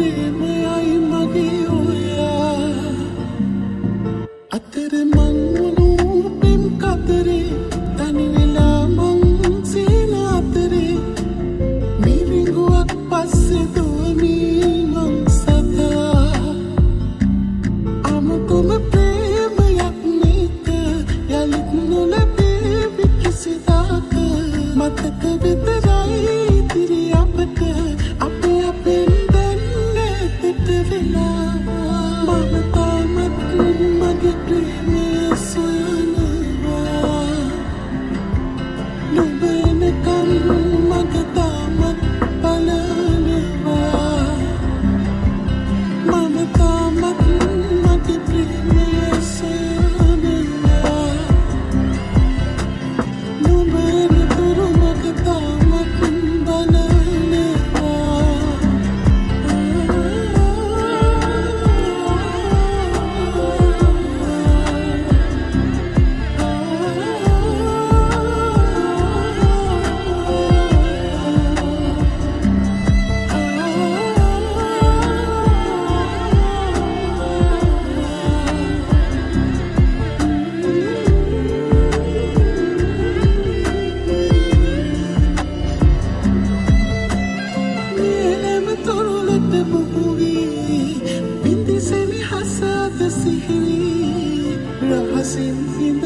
ප්‍රේමයයි මගේ ඔයා අතර මං වුණු පෙම් කතරේ තනි වෙලා මං සීන අතරේ මිරිඟුවක් පස්සේ දුවමී මං සදා අමුතුම ප්‍රේමයක් මේක යලිත් නොලැබේවි කිසිදාක මතක විතරයි ඉතිරි අපට අපේ අපෙන් දැන් නැතට වෙලා මම තාමත් මගේ ප්‍රේමය සොයනවා නුඹ එනකම් මග තාමත් බලනවා මම තාමත් මගේ ප්‍රේමය සොයනවා නුඹ එනතුරු මග තාමත් බලනවා නියම තුරුලට මුහුවී බින්දිසෙමි හසාද සිහිවී රහසින් හිඳ